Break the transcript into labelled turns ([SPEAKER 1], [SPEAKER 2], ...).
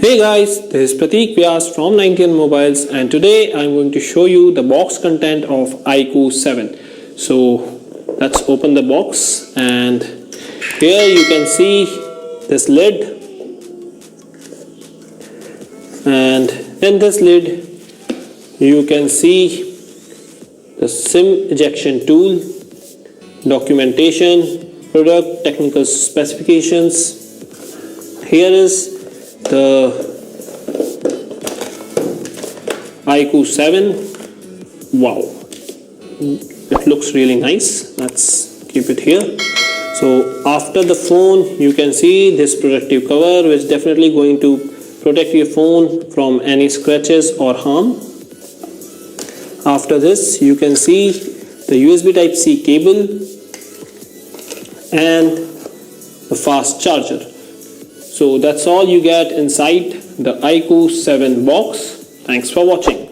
[SPEAKER 1] Hey guys, this is Prateek Vyas from 91 Mobiles, and today I'm going to show you the box content of iQOO 7. So let's open the box, and here you can see this lid, and in this lid you can see the SIM ejection tool, documentation, product technical specifications. Here is the iQOO 7. Wow, it looks really nice. Let's keep it here. So after the phone you can see this protective cover, which is definitely going to protect your phone from any scratches or harm. After this you can see the USB Type-C cable and the fast charger. So that's all you get inside the iQOO 7 box. Thanks for watching.